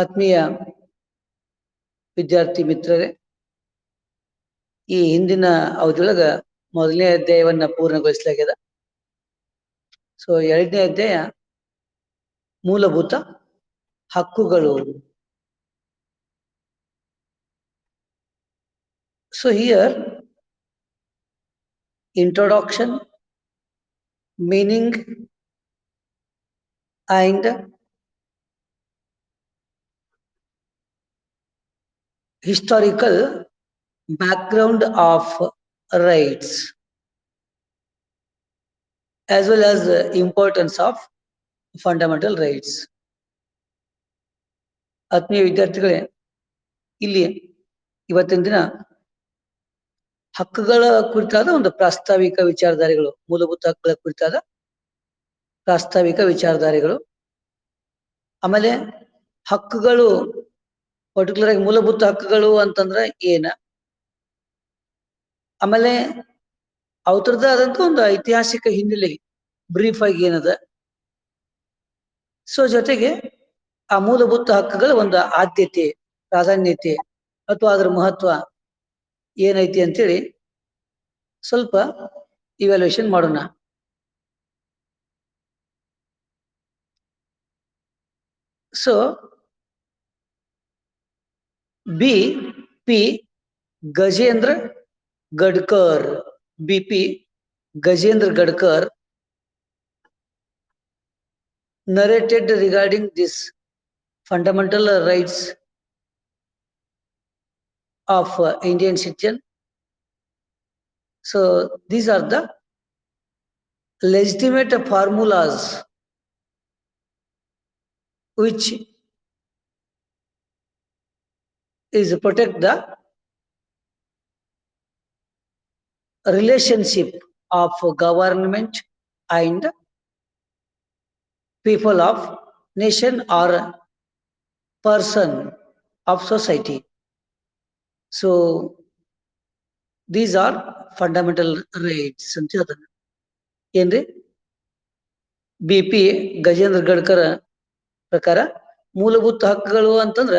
ಆತ್ಮೀಯ ವಿದ್ಯಾರ್ಥಿ ಮಿತ್ರರೇ, ಈ ಹಿಂದಿನ ಅವಧಿಯೊಳಗ ಮೊದಲನೇ ಅಧ್ಯಾಯವನ್ನ ಪೂರ್ಣಗೊಳಿಸಲಾಗಿದೆ. ಸೊ ಎರಡನೇ ಅಧ್ಯಾಯ ಮೂಲಭೂತ ಹಕ್ಕುಗಳು. So here introduction, meaning and historical background of rights as well as the importance of fundamental rights. ಆತ್ಮೀಯ ವಿದ್ಯಾರ್ಥಿಗಳೇ, ಇಲ್ಲಿ ಇವತ್ತಿನ ದಿನ ಹಕ್ಕುಗಳ ಕುರಿತಾದ ಒಂದು ಪ್ರಾಸ್ತಾವಿಕ ವಿಚಾರಧಾರೆಗಳು, ಮೂಲಭೂತ ಹಕ್ಕುಗಳ ಕುರಿತಾದ ಪ್ರಾಸ್ತಾವಿಕ ವಿಚಾರಧಾರೆಗಳು, ಆಮೇಲೆ ಹಕ್ಕುಗಳು ಪರ್ಟಿಕ್ಯುಲರ್ ಆಗಿ ಮೂಲಭೂತ ಹಕ್ಕುಗಳು ಅಂತಂದ್ರೆ ಏನ, ಆಮೇಲೆ ಅವರದ್ದೇ ಆದಂತ ಒಂದು ಐತಿಹಾಸಿಕ ಹಿನ್ನೆಲೆ ಬ್ರೀಫ್ ಆಗಿ ಏನದ, ಸೊ ಜೊತೆಗೆ ಆ ಮೂಲಭೂತ ಹಕ್ಕುಗಳ ಒಂದು ಆದ್ಯತೆ, ಪ್ರಾಧಾನ್ಯತೆ ಅಥವಾ ಅದರ ಮಹತ್ವ ಏನೈತಿ ಅಂತೇಳಿ ಸ್ವಲ್ಪ ಇವ್ಯಾಲ್ಯೂಯೇಷನ್ ಮಾಡೋಣ. So B P. Gajendra Gadkar, B P. Gajendra Gadkar narrated regarding this fundamental rights of Indian citizen. So these are the legitimate formulas which is protect the relationship of government and people of nation or person of society. So these are fundamental rights ಅಂತ ಹೇಳ್ತಾನೆ. ಏನ್ರಿ, BP. Gajendra Gadkar ಪ್ರಕಾರ ಮೂಲಭೂತ ಹಕ್ಕುಗಳು ಅಂತಂದ್ರ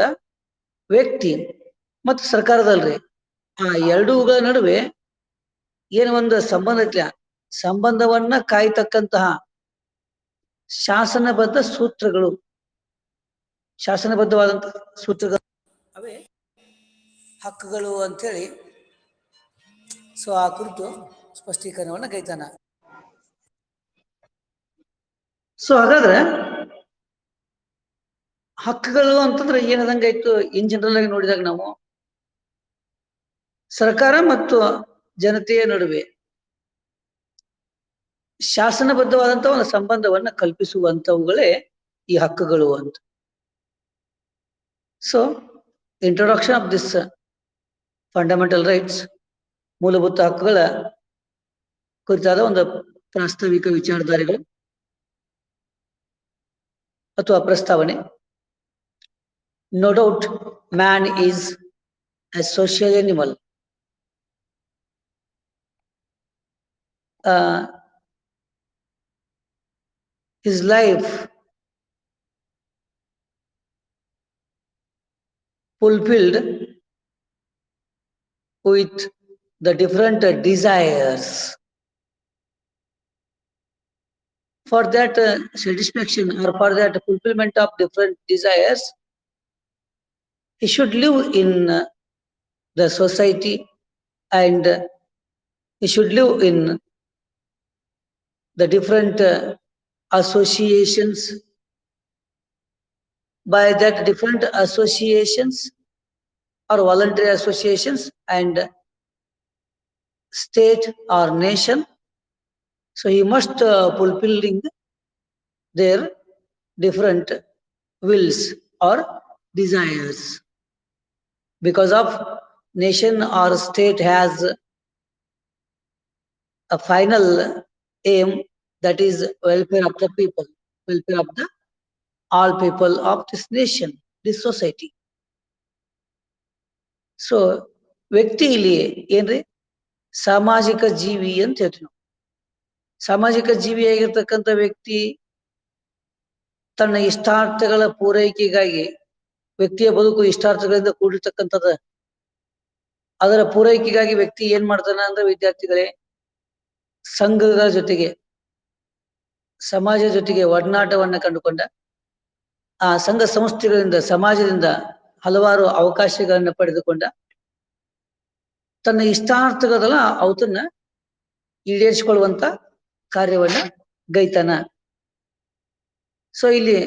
ವ್ಯಕ್ತಿ ಮತ್ತು ಸರ್ಕಾರದಲ್ರಿ ಆ ಎರಡೂಗಳ ನಡುವೆ ಏನು ಒಂದು ಸಂಬಂಧ ಐತ್ಲ, ಸಂಬಂಧವನ್ನ ಕಾಯ್ತಕ್ಕಂತಹ ಶಾಸನಬದ್ಧ ಸೂತ್ರಗಳು, ಶಾಸನಬದ್ಧವಾದಂತಹ ಸೂತ್ರಗಳು ಅವೇ ಹಕ್ಕುಗಳು ಅಂತೇಳಿ ಸೊ ಆ ಕುರಿತು ಸ್ಪಷ್ಟೀಕರಣವನ್ನ ಕೈತಾನ. ಸೊ ಹಾಗಾದ್ರೆ ಹಕ್ಕುಗಳು ಅಂತಂದ್ರೆ ಏನದಂಗಾಯ್ತು, ಇನ್ ಜನರಲ್ ಆಗಿ ನೋಡಿದಾಗ ನಾವು ಸರ್ಕಾರ ಮತ್ತು ಜನತೆಯ ನಡುವೆ ಶಾಸನಬದ್ಧವಾದಂತಹ ಒಂದು ಸಂಬಂಧವನ್ನ ಕಲ್ಪಿಸುವಂತವುಗಳೇ ಈ ಹಕ್ಕುಗಳು ಅಂತ. So introduction of this fundamental rights, ಮೂಲಭೂತ ಹಕ್ಕುಗಳ ಕುರಿತಾದ ಒಂದು ಪ್ರಾಸ್ತಾವಿಕ ವಿಚಾರಧಾರೆಗಳು ಅಥವಾ ಪ್ರಸ್ತಾವನೆ. No doubt man is a social animal. His life fulfilled with the different desires. For that satisfaction or for that fulfillment of different desires, he should live in the society and he should live in the different associations. By that different associations or voluntary associations and state or nation, so he must fulfilling their different wills or desires, because of nation or state has a final aim, that is welfare of the people, welfare of the all people of this nation, this society. So ವ್ಯಕ್ತಿ ಇಲ್ಲಿ ಏನ್ರಿ ಸಾಮಾಜಿಕ ಜೀವಿ ಅಂತ ಹೇಳ್ತೀವಿ ನಾವು. ಸಾಮಾಜಿಕ ಜೀವಿಯಾಗಿರ್ತಕ್ಕಂಥ ವ್ಯಕ್ತಿ ತನ್ನ ಇಷ್ಟಾರ್ಥಗಳ ಪೂರೈಕೆಗಾಗಿ ವ್ಯಕ್ತಿಯ ಬದುಕು ಇಷ್ಟಾರ್ಥಗಳಿಂದ ಕೂಡಿರ್ತಕ್ಕಂಥದ್ದು. ಅದರ ಪೂರೈಕೆಗಾಗಿ ವ್ಯಕ್ತಿ ಏನ್ ಮಾಡ್ತಾನ ಅಂದ್ರೆ ವಿದ್ಯಾರ್ಥಿಗಳೇ, ಸಂಘದ ಜೊತೆಗೆ ಸಮಾಜ ಜೊತೆಗೆ ಒಡನಾಟವನ್ನ ಕಂಡುಕೊಂಡ ಆ ಸಂಘ ಸಂಸ್ಥೆಗಳಿಂದ ಸಮಾಜದಿಂದ ಹಲವಾರು ಅವಕಾಶಗಳನ್ನ ಪಡೆದುಕೊಂಡ ತನ್ನ ಇಷ್ಟಾರ್ಥಗಳಲ್ಲ ಅವತನ್ನ ಈಡೇರಿಸಿಕೊಳ್ಳುವಂತ ಕಾರ್ಯವನ್ನ ಗೈತಾನ. ಸೊ ಇಲ್ಲಿ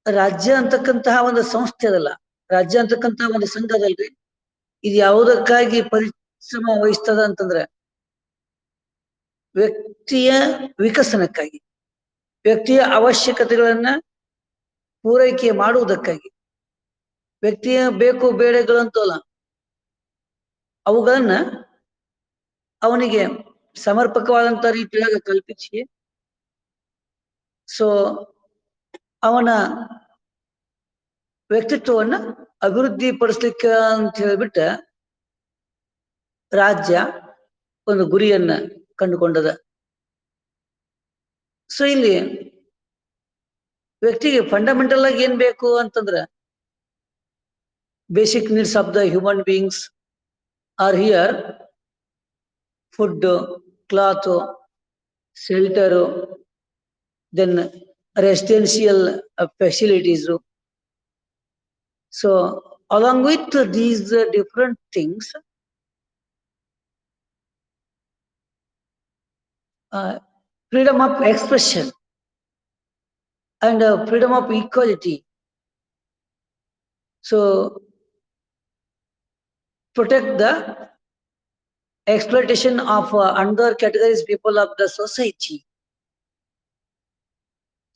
ರಾಜ್ಯ ಅಂತಕ್ಕಂತಹ ಒಂದು ಸಂಸ್ಥೆ ಅದಲ್ಲ, ರಾಜ್ಯ ಅಂತಕ್ಕಂತಹ ಒಂದು ಸಂಘ ಅದಲ್ರಿ. ಇದು ಯಾವುದಕ್ಕಾಗಿ ಪರಿಶ್ರಮ ವಹಿಸ್ತದ ಅಂತಂದ್ರೆ ವ್ಯಕ್ತಿಯ ವಿಕಸನಕ್ಕಾಗಿ, ವ್ಯಕ್ತಿಯ ಅವಶ್ಯಕತೆಗಳನ್ನ ಪೂರೈಕೆ ಮಾಡುವುದಕ್ಕಾಗಿ, ವ್ಯಕ್ತಿಯ ಬೇಕು ಬೇಡಗಳಂತಲ್ಲ ಅವುಗಳನ್ನ ಅವನಿಗೆ ಸಮರ್ಪಕವಾದಂತ ರೀತಿಯಾಗಿ ಕಲ್ಪಿಸಿ ಸೊ ಅವನ ವ್ಯಕ್ತಿತ್ವವನ್ನ ಅಭಿವೃದ್ಧಿ ಪಡಿಸ್ಲಿಕ್ಕೆ ಅಂತ ಹೇಳ್ಬಿಟ್ಟ ರಾಜ್ಯ ಒಂದು ಗುರಿಯನ್ನ ಕಂಡುಕೊಂಡದ. ಸೊ ಇಲ್ಲಿ ವ್ಯಕ್ತಿಗೆ ಫಂಡಮೆಂಟಲ್ ಆಗಿ ಏನ್ ಬೇಕು ಅಂತಂದ್ರ basic needs of the human beings are here: food, cloth, shelter, then residential facilities. So along with these different things, freedom of expression and freedom of equality. So protect the exploitation of under categories people of the society.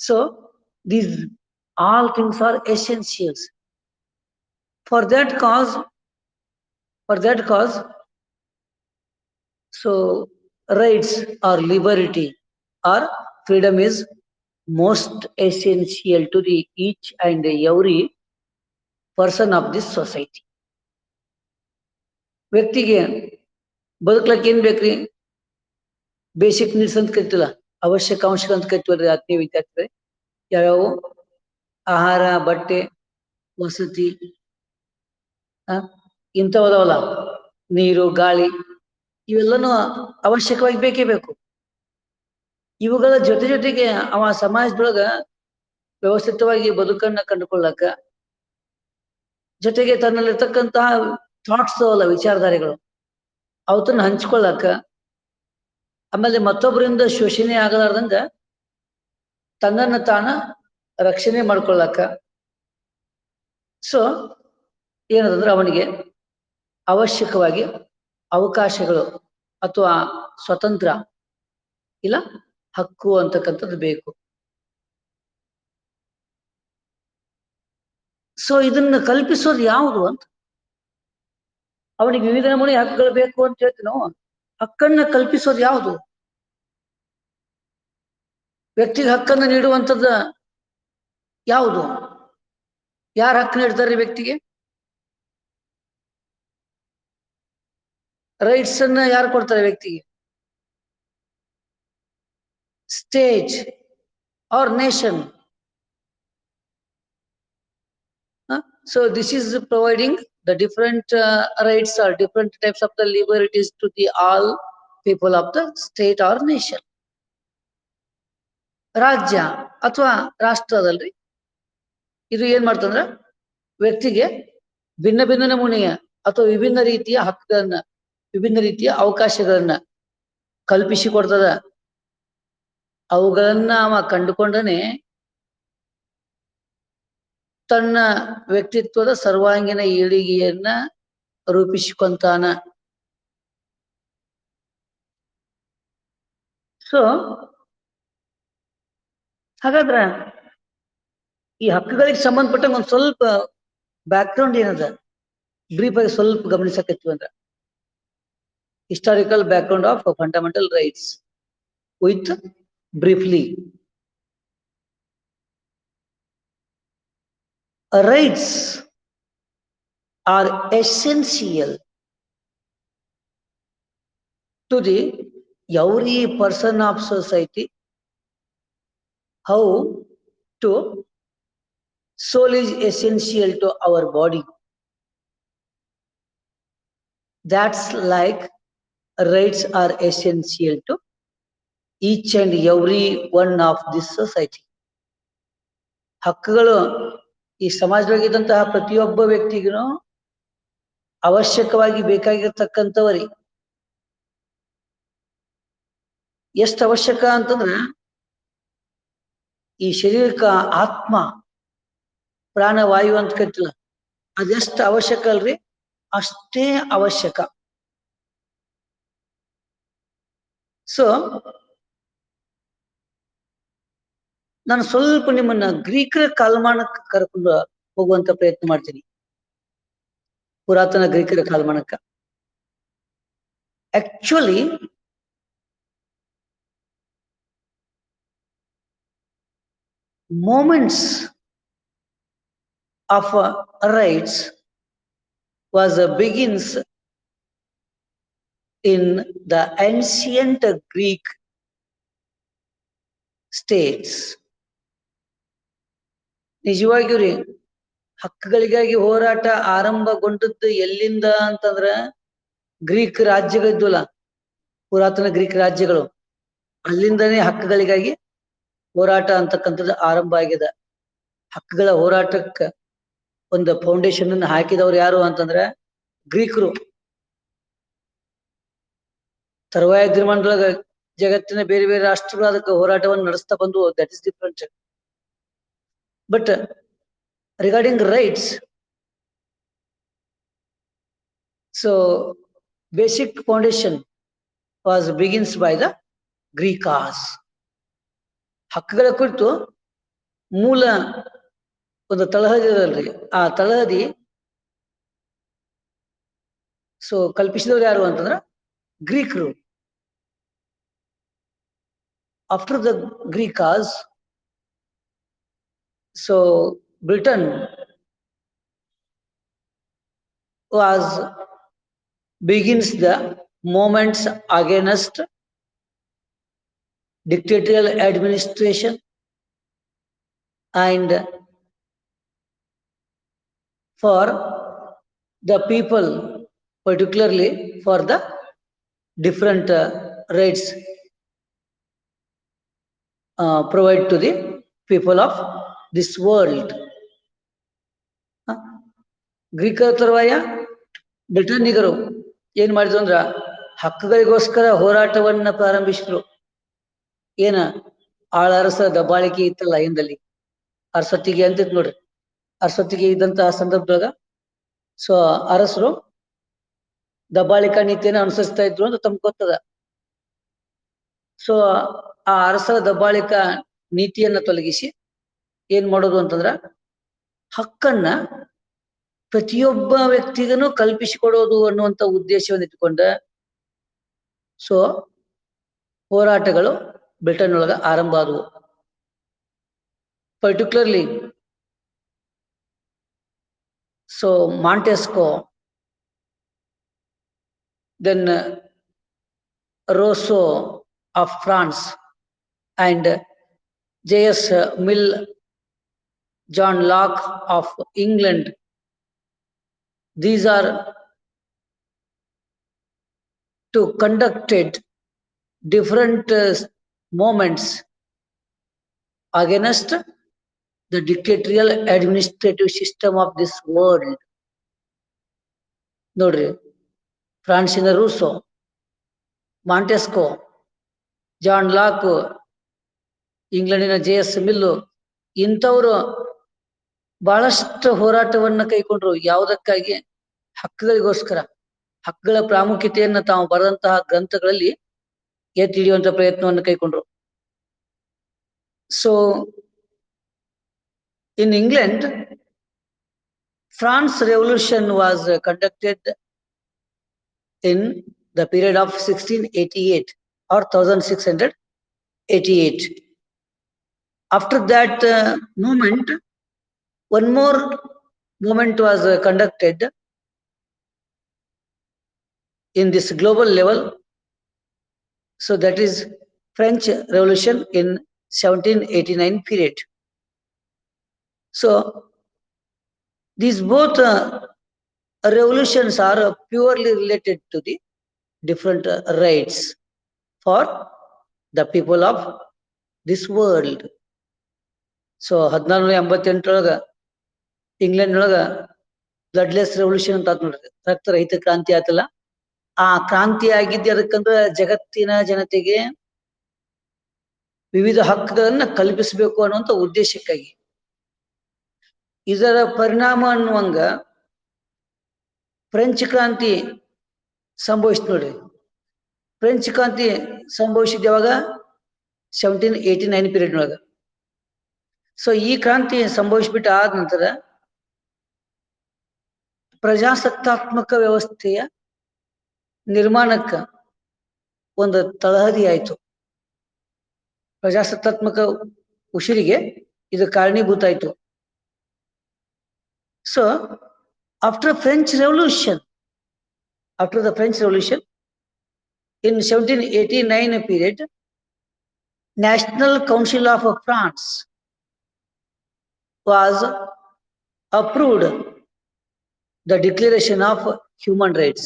So these all things are essentials. For that cause, so rights or liberty or freedom is most essential to the each and every person of this society. ವ್ಯಕ್ತಿಗೆ ಬದುಕ್ಲಕ್ಕೆ ಏನ್ ಬೇಕ್ರಿ? Basic needs ಅಂತ ಕರಿತಿಲ್ಲ, ಅವಶ್ಯಕ ಅಂಶಗಳು ಅಂತ ಕರಿತೀವಲ್ರಿ ಆತ್ಮೀಯ ವಿದ್ಯಾರ್ಥಿಗಳೇ. ಯಾವ್ಯಾವು? ಆಹಾರ, ಬಟ್ಟೆ, ವಸತಿ, ಇಂಥವದವಲ್ಲ, ನೀರು, ಗಾಳಿ, ಇವೆಲ್ಲನೂ ಅವಶ್ಯಕವಾಗಿ ಬೇಕೇ ಬೇಕು. ಇವುಗಳ ಜೊತೆ ಜೊತೆಗೆ ಅವ ಸಮಾಜದೊಳಗ ವ್ಯವಸ್ಥಿತವಾಗಿ ಬದುಕನ್ನ ಕಂಡುಕೊಳ್ಳಕ, ಜೊತೆಗೆ ತನ್ನಲ್ಲಿರ್ತಕ್ಕಂತಹ ಥಾಟ್ಸ್ ಅಲ್ಲ, ವಿಚಾರಧಾರೆಗಳು ಅವತನ್ನ ಹಂಚ್ಕೊಳ್ಳಕ, ಆಮೇಲೆ ಮತ್ತೊಬ್ಬರಿಂದ ಶೋಷಣೆ ಆಗಲಾರ್ದಂಗ ತನ್ನನ್ನ ತಾನ ರಕ್ಷಣೆ ಮಾಡ್ಕೊಳ್ಳಕ. ಸೊ ಏನದಂದ್ರೆ ಅವನಿಗೆ ಅವಶ್ಯಕವಾಗಿ ಅವಕಾಶಗಳು ಅಥವಾ ಸ್ವತಂತ್ರ ಇಲ್ಲ ಹಕ್ಕು ಅಂತಕ್ಕಂಥದ್ದು ಬೇಕು. ಸೊ ಇದನ್ನ ಕಲ್ಪಿಸೋದು ಯಾವುದು ಅಂತ, ಅವನಿಗೆ ವಿವಿಧ ನಮೂನೆ ಹಕ್ಕುಗಳು ಬೇಕು ಅಂತ ಹೇಳ್ತೀವಿ ನಾವು. ಹಕ್ಕನ್ನ ಕಲ್ಪಿಸೋದು ಯಾವುದು? ವ್ಯಕ್ತಿಗೆ ಹಕ್ಕನ್ನು ನೀಡುವಂಥದ್ದು ಯಾವುದು? ಯಾರು ಹಕ್ಕು ನೀಡ್ತಾರೆ ವ್ಯಕ್ತಿಗೆ? ರೈಟ್ಸ್ ಅನ್ನ ಯಾರು ಕೊಡ್ತಾರೆ ವ್ಯಕ್ತಿಗೆ? State or nation. So this is providing the different rights or different types of the liberties to the all people of the state or nation. ರಾಜ್ಯ ಅಥವಾ ರಾಷ್ಟ್ರ ಅದಲ್ರಿ, ಇದು ಏನ್ ಮಾಡ್ತಂದ್ರ ವ್ಯಕ್ತಿಗೆ ಭಿನ್ನ ಭಿನ್ನ ನಮೂನೆಯ ಅಥವಾ ವಿಭಿನ್ನ ರೀತಿಯ ಹಕ್ಕುಗಳನ್ನ, ವಿಭಿನ್ನ ರೀತಿಯ ಅವಕಾಶಗಳನ್ನ ಕಲ್ಪಿಸಿಕೊಡ್ತದ. ಅವುಗಳನ್ನ ಅವ ಕಂಡುಕೊಂಡನೆ ತನ್ನ ವ್ಯಕ್ತಿತ್ವದ ಸರ್ವಾಂಗೀಣ ಏಳಿಗೆಯನ್ನ ರೂಪಿಸಿಕೊಂತಾನ. ಸೊ ಹಾಗಾದ್ರ ಈ ಹಕ್ಕುಗಳಿಗೆ ಸಂಬಂಧಪಟ್ಟಂಗ ಒಂದ್ ಸ್ವಲ್ಪ ಬ್ಯಾಕ್ಗ್ರೌಂಡ್ ಏನದ ಬ್ರೀಫ್ ಆಗಿ ಸ್ವಲ್ಪ ಗಮನಿಸಕತ್ತೀವಿ ಅಂದ್ರ, historical background of fundamental rights with briefly. Rights are essential to the every person of society. How to soul is essential to our body. That's like rights are essential to each and every one of this society. ಹಕ್ಕುಗಳು ಈ ಸಮಾಜದೊಳಗಿದ್ದಂತಹ ಪ್ರತಿಯೊಬ್ಬ ವ್ಯಕ್ತಿಗೂ ಅವಶ್ಯಕವಾಗಿ ಬೇಕಾಗಿರ್ತಕ್ಕಂಥವರಿ. ಎಷ್ಟು ಅವಶ್ಯಕ ಅಂತಂದ್ರ ಈ ಶರೀರಕ್ಕ ಆತ್ಮ ಪ್ರಾಣವಾಯು ಅಂತ ಕರಿತಿಲ್ಲ, ಅದೆಷ್ಟು ಅವಶ್ಯಕ ಅಲ್ರಿ ಅಷ್ಟೇ ಅವಶ್ಯಕ. ಸೊ ನಾನು ಸ್ವಲ್ಪ ನಿಮ್ಮನ್ನ ಗ್ರೀಕರ ಕಾಲಮಾನಕ್ಕೆ ಕರ್ಕೊಂಡು ಹೋಗುವಂತ ಪ್ರಯತ್ನ ಮಾಡ್ತೀನಿ. ಪುರಾತನ ಗ್ರೀಕರ ಕಾಲಮಾನಕ್ಕ actually moments of rights was begins in the ancient Greek states. ನಿಜವಾಗಿಯೂ ರೀ ಹಕ್ಕುಗಳಿಗಾಗಿ ಹೋರಾಟ ಆರಂಭಗೊಂಡದ್ದು ಎಲ್ಲಿಂದ ಅಂತಂದ್ರ ಗ್ರೀಕ್ ರಾಜ್ಯಗಳಿದ್ವಲ್ಲ, ಪುರಾತನ ಗ್ರೀಕ್ ರಾಜ್ಯಗಳು, ಅಲ್ಲಿಂದನೇ ಹಕ್ಕುಗಳಿಗಾಗಿ ಹೋರಾಟ ಅಂತಕ್ಕಂಥದ್ದು ಆರಂಭ ಆಗಿದೆ. ಹಕ್ಕುಗಳ ಹೋರಾಟಕ್ಕೆ ಒಂದು ಫೌಂಡೇಶನ್ ಅನ್ನು ಹಾಕಿದವರು ಯಾರು ಅಂತಂದ್ರ ಗ್ರೀಕರು. ತರುವಾಯ ದಿನಮಾನದೊಳಗ ಜಗತ್ತಿನ ಬೇರೆ ಬೇರೆ ರಾಷ್ಟ್ರಗಳು ಅದಕ್ಕೆ ಹೋರಾಟವನ್ನು ನಡೆಸ್ತಾ ಬಂದು, that is different. But regarding rights, so basic foundation was begins by the Greeks. ಹಕ್ಕುಗಳ ಕುರಿತು ಮೂಲ ಒಂದು ತಳಹದಿ ಇದಲ್ರಿ, ಆ ತಳಹದಿ ಸೊ ಕಲ್ಪಿಸಿದವರು ಯಾರು ಅಂತಂದ್ರ ಗ್ರೀಕರು. After the Greeks, so Britain was begins the movements against dictatorial administration and for the people, particularly for the different rights provide to the people of this world. ಗ್ರೀಕರ ತರುವಾಯ ಬ್ರಿಟನ್ನಿಗರು ಏನ್ ಮಾಡಿದ್ರು ಅಂದ್ರ ಹಕ್ಕುಗಳಿಗೋಸ್ಕರ ಹೋರಾಟವನ್ನ ಪ್ರಾರಂಭಿಸಿದ್ರು. ಏನ ಆಳರಸ ದಬ್ಬಾಳಿಕೆ ಇತ್ತಲ್ಲ ಹಿಂದಲ್ಲಿ, ಅರಸೊತ್ತಿಗೆ ಅಂತಿತ್ತು ನೋಡ್ರಿ. ಅರಸೊತ್ತಿಗೆ ಇದ್ದಂತಹ ಸಂದರ್ಭದೊಳಗ ಸೊ ಅರಸರು ದಬ್ಬಾಳಿಕಾ ನೀತಿಯನ್ನು ಅನುಸರಿಸ್ತಾ ಇದ್ರು ಅಂತ ತಮ್ಗೆ ಗೊತ್ತದ. ಸೊ ಆ ಅರಸರ ದಬ್ಬಾಳಿಕಾ ನೀತಿಯನ್ನ ತೊಲಗಿಸಿ ಏನ್ ಮಾಡೋದು ಅಂತಂದ್ರ ಹಕ್ಕನ್ನ ಪ್ರತಿಯೊಬ್ಬ ವ್ಯಕ್ತಿಗೂ ಕಲ್ಪಿಸಿಕೊಡೋದು ಅನ್ನುವಂತ ಉದ್ದೇಶವನ್ನು ಇಟ್ಟುಕೊಂಡ ಸೊ ಹೋರಾಟಗಳು ಬ್ರಿಟನ್ ಒಳಗ ಆರಂಭ ಆದವು. Particularly so Montesquieu, then Rousseau of France and J.S. Mill, John Locke of England. These are to conducted different movements against the dictatorial administrative system of this world. ನೋಡ್ರಿ, ಫ್ರಾನ್ಸಿನ ರೂಸೋ, ಮಾಂಟೆಸ್ಕೋ, ಜಾನ್ ಲಾಕ್, ಇಂಗ್ಲೆಂಡಿನ ಜೆ.ಎಸ್. Mill, ಇಂಥವರು ಬಹಳಷ್ಟು ಹೋರಾಟವನ್ನ ಕೈಕೊಂಡ್ರು. ಯಾವುದಕ್ಕಾಗಿ? ಹಕ್ಕುಗಳಿಗೋಸ್ಕರ. ಹಕ್ಕುಗಳ ಪ್ರಾಮುಖ್ಯತೆಯನ್ನ ತಾವು ಬರೆದಂತಹ ಗ್ರಂಥಗಳಲ್ಲಿ ಎತ್ತಿ ಹಿಡಿಯುವಂತ ಪ್ರಯತ್ನವನ್ನು ಕೈಕೊಂಡ್ರು. So in England, France revolution was conducted in the period of 1688 or 1688. After that movement, one more movement was conducted in this global level. So that is French Revolution in 1789 period. So These both revolutions are purely related to the different rights for the people of this world. So 1488 England ಒಳಗ bloodless revolution ಅಂತ ನೋಡ್ರಿ, ರಕ್ತರಹಿತ ಕ್ರಾಂತಿ ಆಯ್ತಲ್ಲ. ಆ ಕ್ರಾಂತಿ ಆಗಿದ್ದೆ ಅದಕ್ಕಂದ್ರೆ ಜಗತ್ತಿನ ಜನತೆಗೆ ವಿವಿಧ ಹಕ್ಕುಗಳನ್ನ ಕಲ್ಪಿಸಬೇಕು ಅನ್ನುವಂಥ ಉದ್ದೇಶಕ್ಕಾಗಿ. ಇದರ ಪರಿಣಾಮ ಅನ್ನುವಂಗ ಫ್ರೆಂಚ್ ಕ್ರಾಂತಿ ಸಂಭವಿಸ್ತು ನೋಡ್ರಿ. ಫ್ರೆಂಚ್ ಕ್ರಾಂತಿ ಸಂಭವಿಸಿದ ಯಾವಾಗ? 1789 ಪೀರಿಯಡ್ ಒಳಗ. ಸೊ ಈ ಕ್ರಾಂತಿ ಸಂಭವಿಸ್ಬಿಟ್ಟು ಆದ ನಂತರ ಪ್ರಜಾಸತ್ತಾತ್ಮಕ ವ್ಯವಸ್ಥೆಯ ನಿರ್ಮಾಣಕ್ಕ ಒಂದು ತಳಹದಿ ಆಯ್ತು. ಪ್ರಜಾಸತ್ತಾತ್ಮಕ ಉಸಿರಿಗೆ ಇದು ಕಾರಣೀಭೂತ ಆಯ್ತು. So after French revolution, after the French Revolution in 1789 period, National Council of France was approved the Declaration of Human Rights.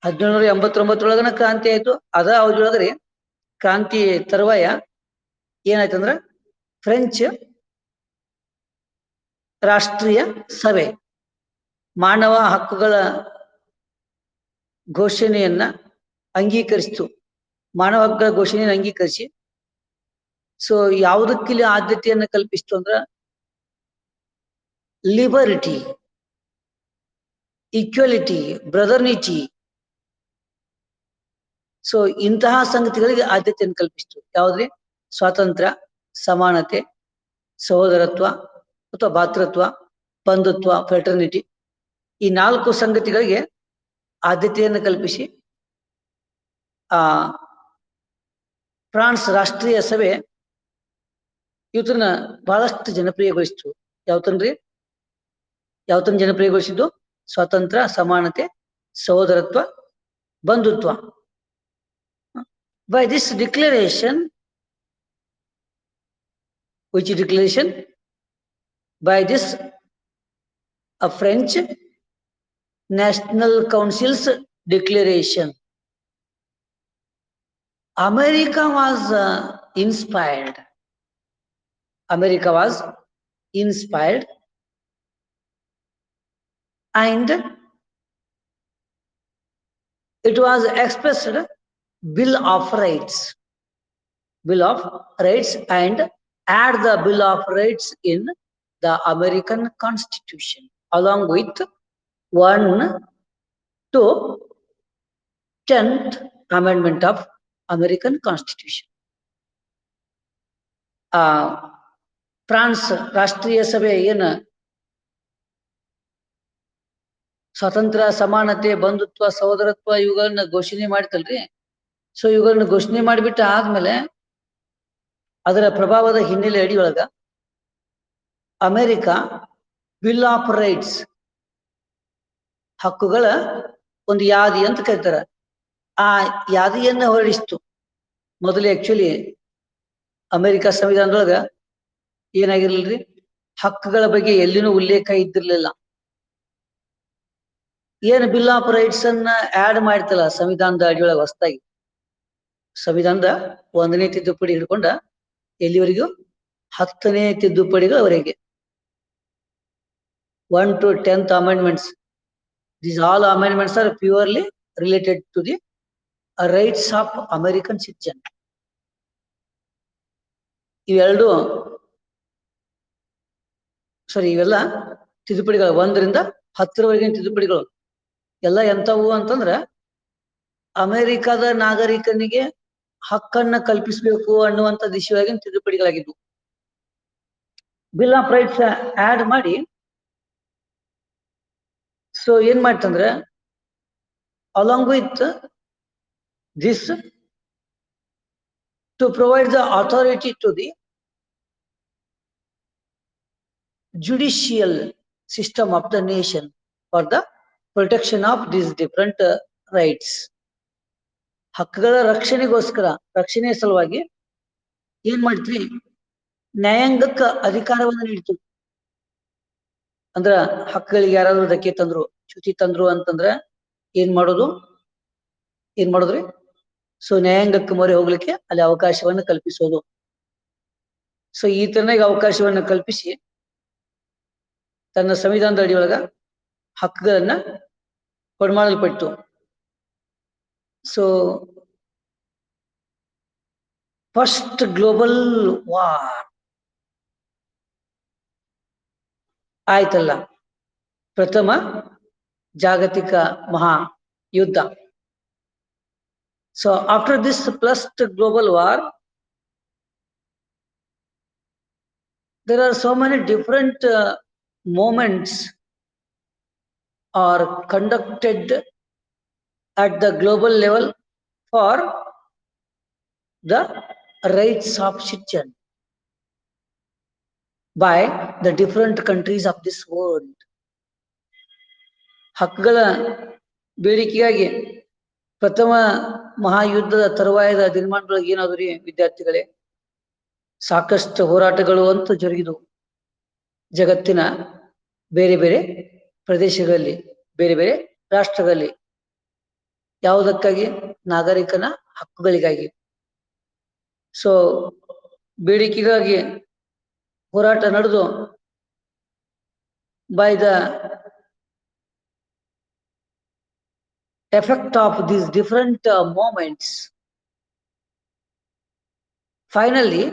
1789 ಕ್ರಾಂತಿ ಆಯ್ತು. ಅದ ಅವಧಿ ಕ್ರಾಂತಿ ತರುವಾಯ ಏನಾಯ್ತಂದ್ರ ಫ್ರೆಂಚ್ ರಾಷ್ಟ್ರೀಯ ಸಭೆ ಮಾನವ ಹಕ್ಕುಗಳ ಘೋಷಣೆಯನ್ನ ಅಂಗೀಕರಿಸಿತು. ಮಾನವ ಹಕ್ಕುಗಳ ಘೋಷಣೆಯನ್ನು ಅಂಗೀಕರಿಸಿ ಸೊ ಯಾವುದಕ್ಕಿಲ್ಲಿ ಆದ್ಯತೆಯನ್ನು ಕಲ್ಪಿಸಿತು ಅಂದ್ರ ಲಿಬರ್ಟಿ, ಈಕ್ವಾಲಿಟಿ, ಬ್ರದರ್ನಿಟಿ. ಸೊ ಇಂತಹ ಸಂಗತಿಗಳಿಗೆ ಆದ್ಯತೆಯನ್ನು ಕಲ್ಪಿಸಿತು. ಯಾವುದ್ರಿ? ಸ್ವಾತಂತ್ರ್ಯ, ಸಮಾನತೆ, ಸಹೋದರತ್ವ ಅಥವಾ ಭಾತೃತ್ವ, ಬಂಧುತ್ವ, ಫ್ರೆಟರ್ನಿಟಿ, ಈ 4 ಸಂಗತಿಗಳಿಗೆ ಆದ್ಯತೆಯನ್ನು ಕಲ್ಪಿಸಿ ಫ್ರಾನ್ಸ್ ರಾಷ್ಟ್ರೀಯ ಸಭೆ ಇವತ್ತನ್ನ ಬಹಳಷ್ಟು ಜನಪ್ರಿಯಗೊಳಿಸಿತು. ಯಾವತನ್ನ ಜನಪ್ರಿಯಗೊಳಿಸಿದ್ದು? ಸ್ವಾತಂತ್ರ್ಯ, ಸಮಾನತೆ, ಸಹೋದರತ್ವ, ಬಂಧುತ್ವ. By this declaration, which declaration? By this French National Council's declaration, America was inspired. America was inspired and it was expressed Bill of Rights. Bill of Rights and add the Bill of Rights in the American Constitution along with 1 to 10th Amendment of American Constitution. France ರಾಷ್ಟ್ರೀಯ ಸಭೆ ಏನ ಸ್ವಾತಂತ್ರ್ಯ, ಸಮಾನತೆ, ಬಂಧುತ್ವ, ಸಹೋದರತ್ವ ಇವುಗಳನ್ನ ಘೋಷಣೆ ಮಾಡಿತಲ್ರಿ. So ಇವುಗಳನ್ನ ಘೋಷಣೆ ಮಾಡಿಬಿಟ್ಟು ಆದ್ಮೇಲೆ ಅದರ ಪ್ರಭಾವದ ಹಿನ್ನೆಲೆ ಅಡಿಯೊಳಗ ಅಮೆರಿಕ ಬಿಲ್ ಆಫ್ ರೈಟ್ಸ್, ಹಕ್ಕುಗಳ ಒಂದು ಯಾದಿ ಅಂತ ಕರೀತಾರ, ಆ ಯಾದಿಯನ್ನ ಹೊರಡಿಸ್ತು. ಮೊದಲೇ ಆಕ್ಚುಲಿ ಅಮೆರಿಕ ಸಂವಿಧಾನದೊಳಗ ಏನಾಗಿರ್ಲಿಲ್ರಿ, ಹಕ್ಕುಗಳ ಬಗ್ಗೆ ಎಲ್ಲಿನೂ ಉಲ್ಲೇಖ ಇದ್ದಿರ್ಲಿಲ್ಲ. ಏನು ಬಿಲ್ ಆಫ್ ರೈಟ್ಸ್ ಅನ್ನ ಆಡ್ ಮಾಡ್ತಲ್ಲ ಸಂವಿಧಾನದ ಅಡಿಯೊಳಗ ಹೊಸದಾಗಿ, ಸಂವಿಧಾನದ 1ನೇ ತಿದ್ದುಪಡಿ ಹಿಡ್ಕೊಂಡ ಎಲ್ಲಿವರೆಗೂ 10ನೇ ತಿದ್ದುಪಡಿಗಳವರೆಗೆ 1 to 10th amendments. These all amendments are purely related to the rights of American citizen. ಇವೆರಡು ಇವೆಲ್ಲ ತಿದ್ದುಪಡಿಗಳು 1ರಿಂದ 10ರವರೆಗಿನ ತಿದ್ದುಪಡಿಗಳು ಎಲ್ಲ ಎಂತವು ಅಂತಂದ್ರ ಅಮೆರಿಕದ ನಾಗರಿಕನಿಗೆ ಹಕ್ಕನ್ನ ಕಲ್ಪಿಸಬೇಕು ಅನ್ನುವಂಥ ದಿಶೆಯಾಗಿನ ತಿದ್ದುಪಡಿಗಳಾಗಿದ್ವು. ಬಿಲ್ ಆಫ್ ರೈಟ್ಸ್ ಆಡ್ ಮಾಡಿ ಸೊ ಏನ್ ಮಾಡ್ತಂದ್ರೆ along with this to provide the authority to the judicial system of the nation for the protection of these different rights. ಹಕ್ಕುಗಳ ರಕ್ಷಣೆಗೋಸ್ಕರ, ರಕ್ಷಣೆಯ ಸಲುವಾಗಿ ಏನ್ ಮಾಡ್ತೀವಿ, ನ್ಯಾಯಾಂಗಕ್ಕೆ ಅಧಿಕಾರವನ್ನು ನೀಡ್ತು. ಅಂದ್ರ ಹಕ್ಕುಗಳಿಗೆ ಯಾರಾದ್ರೂ ಧಕ್ಕೆ ತಂದ್ರು, ಚ್ಯುತಿ ತಂದ್ರು ಅಂತಂದ್ರ ಏನ್ ಮಾಡುದ್ರಿ? ಸೊ ನ್ಯಾಯಾಂಗಕ್ಕೆ ಮೊರೆ ಹೋಗ್ಲಿಕ್ಕೆ ಅಲ್ಲಿ ಅವಕಾಶವನ್ನು ಕಲ್ಪಿಸೋದು. ಸೊ ಈ ತರನಾಗಿ ಅವಕಾಶವನ್ನು ಕಲ್ಪಿಸಿ ತನ್ನ ಸಂವಿಧಾನದ ಅಡಿಯೊಳಗ ಹಕ್ಕುಗಳನ್ನ ಕೊಡಮಾಡಲ್ಪಟ್ಟು. ಸೊ ಫಸ್ಟ್ ಗ್ಲೋಬಲ್ ವಾರ್ ಆಯ್ತಲ್ಲ, ಪ್ರಥಮ ಜಾಗತಿಕ ಮಹಾ ಯುದ್ಧ. So after this first global war, there are so many different moments are conducted at the global level for the rights of citizen by the different countries of this world. ಹಕ್ಕುಗಳ ಬೇಡಿಕೆಯಾಗಿ ಪ್ರಥಮ ಮಹಾಯುದ್ಧದ ತರುವಾಯದ ದಿನಮಾನದೊಳಗೆ ಏನಾದ್ರಿ ವಿದ್ಯಾರ್ಥಿಗಳೇ, ಸಾಕಷ್ಟು ಹೋರಾಟಗಳು ಅಂತೂ ಜರುಗಿದವು ಜಗತ್ತಿನ ಬೇರೆ ಬೇರೆ ಪ್ರದೇಶಗಳಲ್ಲಿ, ಬೇರೆ ಬೇರೆ ರಾಷ್ಟ್ರಗಳಲ್ಲಿ. ಯಾವುದಕ್ಕಾಗಿ? ನಾಗರಿಕನ ಹಕ್ಕುಗಳಿಗಾಗಿ. ಸೊ ಬೇಡಿಕೆಗಾಗಿ ಹೋರಾಟ ನಡೆದು by the effect of these different moments, finally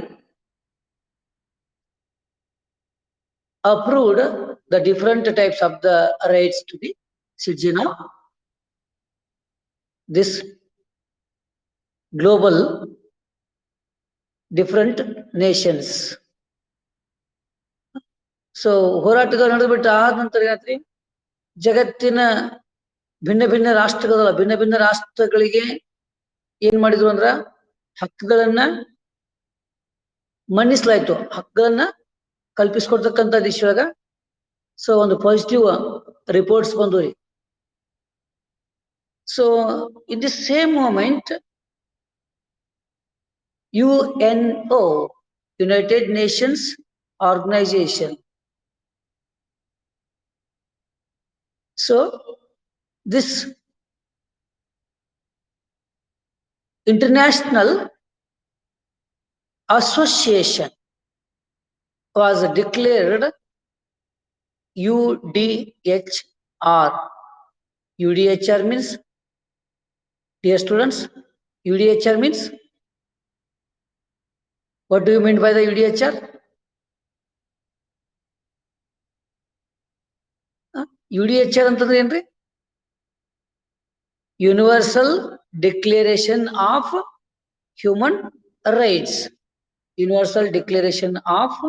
approved the different types of the rights to the citizen of this global different nations. So ಹೋರಾಟಗಳು ನಡೆದ್ಬಿಟ್ಟು ಆದ ನಂತರ ಏನಾಯ್ತ್ರಿ, ಜಗತ್ತಿನ ಭಿನ್ನ ಭಿನ್ನ ರಾಷ್ಟ್ರಗಳ ಭಿನ್ನ ಭಿನ್ನ ರಾಷ್ಟ್ರಗಳಿಗೆ ಏನ್ ಮಾಡಿದ್ರು ಅಂದ್ರ ಹಕ್ಕುಗಳನ್ನ ಮನ್ನಿಸ್ಲಾಯ್ತು, ಹಕ್ಕುಗಳನ್ನ ಕಲ್ಪಿಸ್ಕೊಡ್ತಕ್ಕಂಥ ದಿಶೆಯೊಳಗ. ಸೊ ಒಂದು ಪಾಸಿಟಿವ್ ರಿಪೋರ್ಟ್ಸ್ ಬಂದ್ರಿ. So in the same moment UNO, United Nations Organization. So this international association was declared UDHR. UDHR means, dear students, UDHR means, what do you mean by the UDHR? UDHR ಅಂತಂದ್ರೆ ಏನ್ರಿ? Universal declaration of human rights. Universal declaration of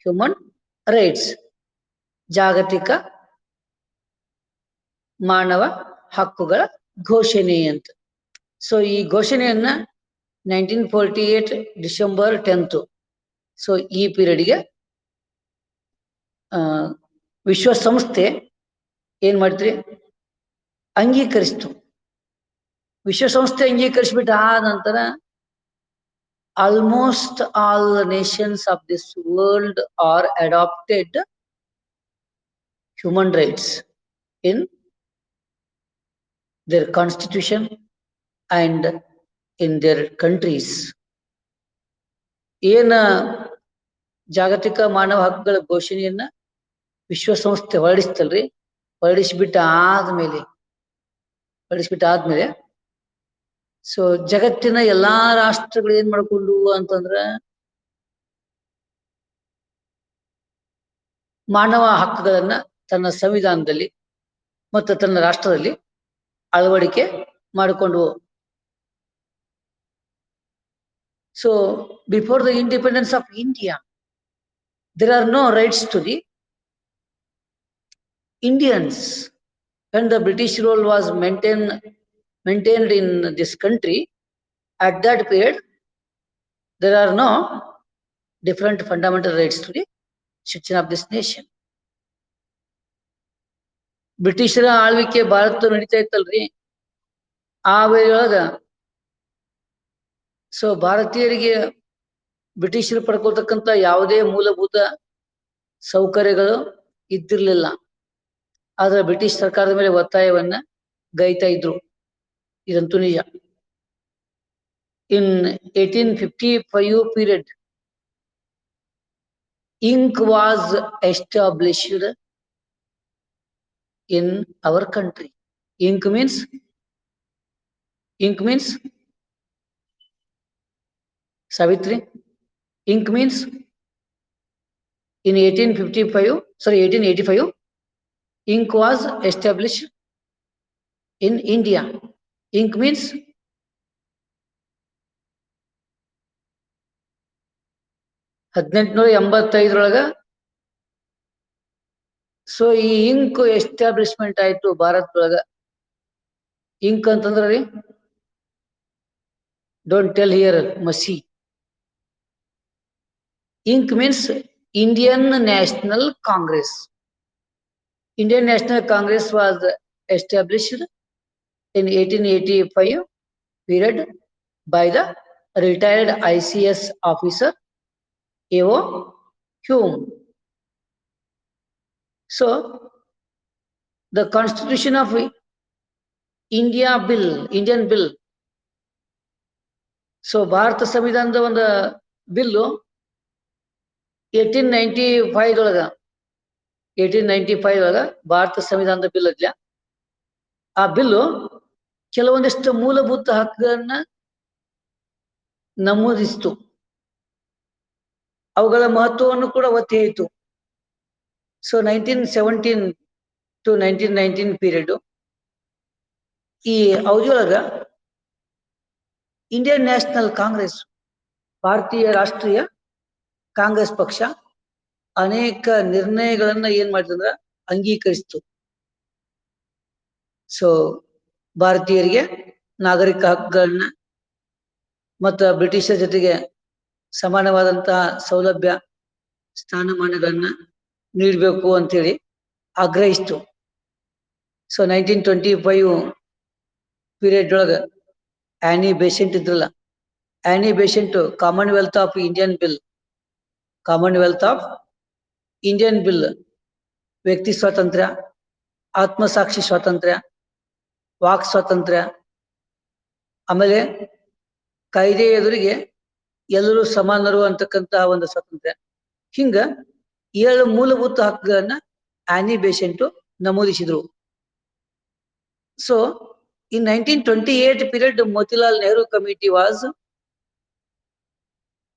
human rights, ಜಾಗತಿಕ ಮಾನವ ಹಕ್ಕುಗಳ ಘೋಷಣೆ ಅಂತ. So ಈ ಘೋಷಣೆಯನ್ನ 1948 December 10. So ಈ ಪೀರಿಯಡ್ಗೆ ವಿಶ್ವಸಂಸ್ಥೆ ಏನ್ ಮಾಡಿದ್ರಿ, ಅಂಗೀಕರಿಸ್ತು. ವಿಶ್ವಸಂಸ್ಥೆ ಅಂಗೀಕರಿಸ್ಬಿಟ್ಟು ಆದ ನಂತರ almost all nations of this world are adopted human rights in their constitution and in their countries. ಏನ ಜಾಗತಿಕ ಮಾನವ ಹಕ್ಕುಗಳ ಘೋಷಣೆಯನ್ನ ವಿಶ್ವಸಂಸ್ಥೆ ಹೊರಡಿಸ್ತಲ್ರಿ, ಹೊರಡಿಸ್ಬಿಟ್ಟ ಆದ್ಮೇಲೆ ಸೊ ಜಗತ್ತಿನ ಎಲ್ಲಾ ರಾಷ್ಟ್ರಗಳು ಏನ್ ಮಾಡ್ಕೊಂಡು ಅಂತಂದ್ರ ಮಾನವ ಹಕ್ಕುಗಳನ್ನ ತನ್ನ ಸಂವಿಧಾನದಲ್ಲಿ ಮತ್ತು ತನ್ನ ರಾಷ್ಟ್ರದಲ್ಲಿ ಅಳವಡಿಕೆ ಮಾಡಿಕೊಂಡು. So before the independence of India, there are no rights to the Indians. When the British rule was maintained in this country, at that period there are no different fundamental rights to the citizen of this nation. ಬ್ರಿಟಿಷರ ಆಳ್ವಿಕೆ ಭಾರತ ನಡೀತಾ ಇತ್ತಲ್ರಿ, ಆ ವೇಳೆಯೊಳಗ so ಭಾರತೀಯರಿಗೆ ಬ್ರಿಟಿಷರು ಪಡ್ಕೊಳ್ತಕ್ಕಂಥ ಯಾವುದೇ ಮೂಲಭೂತ ಸೌಕರ್ಯಗಳು ಇದ್ದಿರ್ಲಿಲ್ಲ. ಆದ್ರೆ ಬ್ರಿಟಿಷ್ ಸರ್ಕಾರದ ಮೇಲೆ ಒತ್ತಾಯವನ್ನ ಗೈತಾ ಇದ್ರು. ಇದಂತೂ ನಿಜ. ಇನ್ 1855 period, ink was established in our country. Ink means Savitri. Ink means in 1885, ink was established in India. Ink means 1885 so ಈ ಇಂಕ್ ಎಸ್ಟಾಬ್ಲಿಷ್ಮೆಂಟ್ ಆಯ್ತು ಭಾರತದೊಳಗ. ಇಂಕ್ ಅಂತಂದ್ರ ರೀ, ಡೋಂಟ್ ಟೆಲ್ ಹಿಯರ್ ಮಸಿ. Ink means Indian National Congress. Indian National Congress was established in 1885 period by the retired ICS officer A.O. Hume. So the Constitution of Indian bill. So Bharat ಸಂವಿಧಾನದ ಒಂದು bill 1895 ಒಳಗ ಭಾರತ ಸಂವಿಧಾನದ bill ಇದ್ಲ. ಆ bill ಕೆಲವೊಂದಿಷ್ಟು ಮೂಲಭೂತ ಹಕ್ಕುಗಳನ್ನ ನಮೂದಿಸಿತು. ಅವುಗಳ ಮಹತ್ವವನ್ನು ಕೂಡ ಒತ್ತಿ ಹೇಳಿತು. ಸೊ 1917 to 1919 ಪೀರಿಯಡ್, ಈ ಅವಧಿಯೊಳಗ ಇಂಡಿಯನ್ ನ್ಯಾಷನಲ್ ಕಾಂಗ್ರೆಸ್, ಭಾರತೀಯ ರಾಷ್ಟ್ರೀಯ ಕಾಂಗ್ರೆಸ್ ಪಕ್ಷ ಅನೇಕ ನಿರ್ಣಯಗಳನ್ನ ಏನ್ ಮಾಡಿದಂದ್ರ ಅಂಗೀಕರಿಸಿತು. ಸೊ ಭಾರತೀಯರಿಗೆ ನಾಗರಿಕ ಹಕ್ಕುಗಳನ್ನ ಮತ್ತು ಬ್ರಿಟಿಷರ ಜೊತೆಗೆ ಸಮಾನವಾದಂತಹ ಸೌಲಭ್ಯ ಸ್ಥಾನಮಾನಗಳನ್ನ ನೀಡಬೇಕು ಅಂತೇಳಿ ಆಗ್ರಹಿಸಿತು. ಸೊ 1925 ಪೀರಿಯಡ್ ಒಳಗ ಆನಿ ಬೆಸೆಂಟ್ ಇದ್ರಲ್ಲ, ಆನಿ Besant Commonwealth of Indian bill, ವ್ಯಕ್ತಿ ಸ್ವಾತಂತ್ರ್ಯ, ಆತ್ಮಸಾಕ್ಷಿ ಸ್ವಾತಂತ್ರ್ಯ, ವಾಕ್ ಸ್ವಾತಂತ್ರ್ಯ, ಆಮೇಲೆ ಕಾಯ್ದೆ ಎದುರಿಗೆ ಎಲ್ಲರೂ ಸಮಾನರು ಅಂತಕ್ಕಂತಹ ಒಂದು ಸ್ವಾತಂತ್ರ್ಯ, ಹಿಂಗ 7 ಮೂಲಭೂತ ಹಕ್ಕುಗಳನ್ನ ಆನಿ ಬೆಸೆಂಟ್ ನಮೂದಿಸಿದ್ರು. So in 1928 period, Motilal Nehru Committee was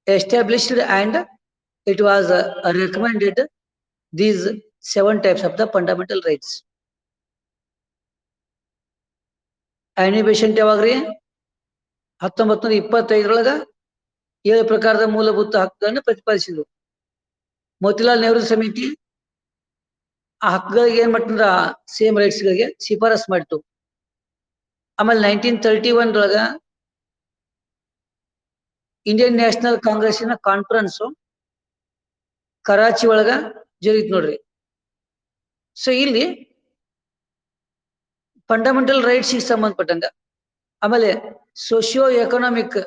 established and it was recommended these 7 types of the fundamental rights. Annie Besant ಯಾವಾಗ್ರಿ 1925 7 ಪ್ರಕಾರದ ಮೂಲಭೂತ ಹಕ್ಕುಗಳನ್ನು ಪ್ರತಿಪಾದಿಸಿದ್ರು. ಮೋತಿಲಾಲ್ ನೆಹರು ಸಮಿತಿ ಆ ಹಕ್ಕುಗಳಿಗೆ ಏನ್ ಮಾಡ್ತಂದ್ರ ಸೇಮ್ ರೈಟ್ಸ್ ಗಳಿಗೆ ಶಿಫಾರಸ್ ಮಾಡಿತು. ಆಮೇಲೆ 1931 ಇಂಡಿಯನ್ ನ್ಯಾಷನಲ್ ಕಾಂಗ್ರೆಸ್ಸಿನ ಕಾನ್ಫರೆನ್ಸ್ ಕರಾಚಿ ಒಳಗ ಜರುಗಿತ್ ನೋಡ್ರಿ. ಸೊ ಇಲ್ಲಿ ಫಂಡಮೆಂಟಲ್ ರೈಟ್ಸ್ ಸಂಬಂಧಪಟ್ಟಂಗ, ಆಮೇಲೆ ಸೋಶಿಯೋ ಎಕನಾಮಿಕ್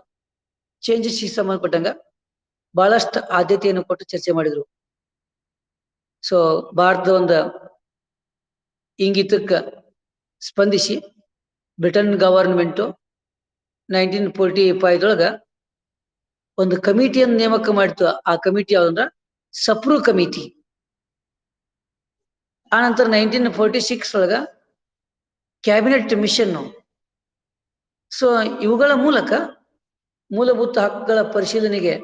ಚೇಂಜಸ್ ಸಂಬಂಧಪಟ್ಟಂಗ ಬಹಳಷ್ಟು ಆದ್ಯತೆಯನ್ನು ಕೊಟ್ಟು ಚರ್ಚೆ ಮಾಡಿದ್ರು. ಸೊ ಭಾರತದ ಒಂದು ಇಂಗಿತಕ್ಕೆ ಸ್ಪಂದಿಸಿ ಬ್ರಿಟನ್ ಗವರ್ನಮೆಂಟು 1945 ಒಂದು ಕಮಿಟಿಯನ್ನು ನೇಮಕ ಮಾಡಿತು. ಆ ಕಮಿಟಿ ಯಾವ್ದಂದ್ರ ಸಪ್ರೂ ಕಮಿಟಿ. ಆನಂತರ 1946 ಕ್ಯಾಬಿನೆಟ್ ಮಿಷನ್. ಸೊ ಇವುಗಳ ಮೂಲಕ ಮೂಲಭೂತ ಹಕ್ಕುಗಳ ಪರಿಶೀಲನೆಗೆ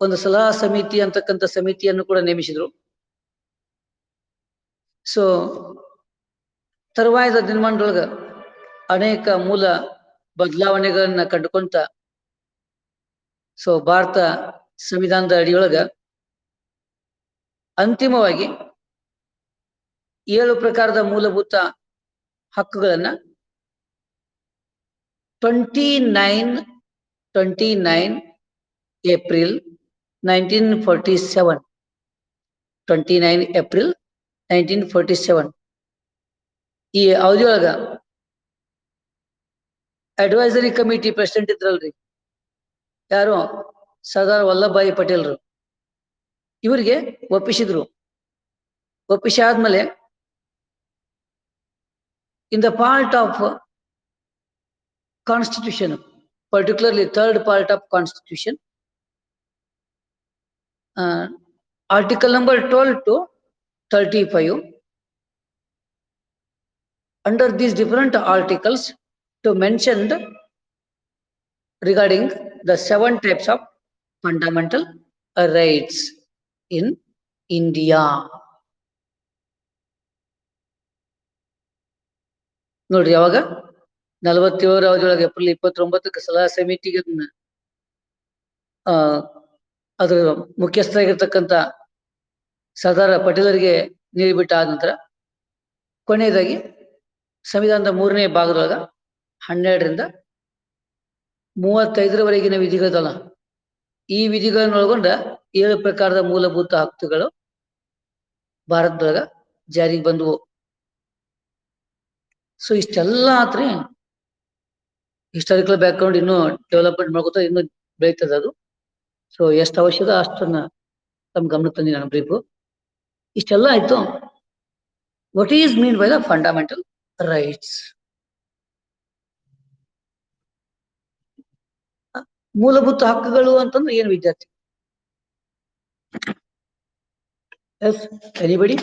ಒಂದು ಸಲಹಾ ಸಮಿತಿ ಅಂತಕ್ಕಂಥ ಸಮಿತಿಯನ್ನು ಕೂಡ ನೇಮಿಸಿದ್ರು. ಸೊ ತರುವಾಯದ ದಿನಮಾನದೊಳಗ ಅನೇಕ ಮೂಲ ಬದಲಾವಣೆಗಳನ್ನ ಕಂಡುಕೊಂತ ಸೊ ಭಾರತ ಸಂವಿಧಾನದ ಅಡಿಯೊಳಗ ಅಂತಿಮವಾಗಿ 7 ಪ್ರಕಾರದ ಮೂಲಭೂತ ಹಕ್ಕುಗಳನ್ನ 29 ಏಪ್ರಿಲ್ 1947 ಈ ಅವಧಿಯೊಳಗ ಅಡ್ವೈಸರಿ ಕಮಿಟಿ ಪ್ರೆಸಿಡೆಂಟ್ ಇದ್ರಲ್ರಿ, ಯಾರು ಸರ್ದಾರ್ ವಲ್ಲಭಭಾಯಿ ಪಟೇಲ್ರು, ಇವರಿಗೆ ಒಪ್ಪಿಸಿದ್ರು. ಒಪ್ಪಿಸಿ ಆದ್ಮೇಲೆ in the part of constitution, particularly third part of constitution, article number 12 to 35, under these different articles to mentioned regarding the 7 types of fundamental rights in India. ನೋಡ್ರಿ ಯಾವಾಗ 47 ಅವಧಿಯೊಳಗೆ April 29ಕ್ಕೆ ಸಲಹಾ ಸಮಿತಿಗೆ ಅದರ ಮುಖ್ಯಸ್ಥರಾಗಿರ್ತಕ್ಕಂಥ ಸರ್ದಾರ್ ಪಟೇಲರಿಗೆ ನೀಡಿಬಿಟ್ಟ ಆದ ನಂತರ ಕೊನೆಯದಾಗಿ ಸಂವಿಧಾನದ 3ನೇ ಭಾಗದೊಳಗ 12ರಿಂದ 35ರವರೆಗಿನ ವಿಧಿಗಳಲ್ಲ, ಈ ವಿಧಿಗಳನ್ನು ಒಳಗೊಂಡ 7 ಪ್ರಕಾರದ ಮೂಲಭೂತ ಹಕ್ಕುಗಳು ಭಾರತದೊಳಗ ಜಾರಿಗೆ ಬಂದವು. ಸೊ ಇಷ್ಟೆಲ್ಲ ಆತ್ರಿ ಹಿಸ್ಟಾರಿಕಲ್ ಬ್ಯಾಕ್ಗ್ರೌಂಡ್ ಇನ್ನೂ ಡೆವಲಪ್ಮೆಂಟ್ ಮಾಡ್ಕೋತ ಇನ್ನೂ ಬೆಳೀತದ ಅದು. ಸೊ ಎಷ್ಟು ಅವಶ್ಯಕ ಅಷ್ಟನ್ನ ತಮ್ಮ ಗಮನಕ್ಕೆ ತಂದಿ ನಾನು ಬ್ರೀಫು. ಇಷ್ಟೆಲ್ಲ ಆಯ್ತು. What is mean by the fundamental rights? ಮೂಲಭೂತ ಹಕ್ಕುಗಳು ಅಂತಂದ್ರೆ ಏನು ವಿದ್ಯಾರ್ಥಿ? Yes, anybody?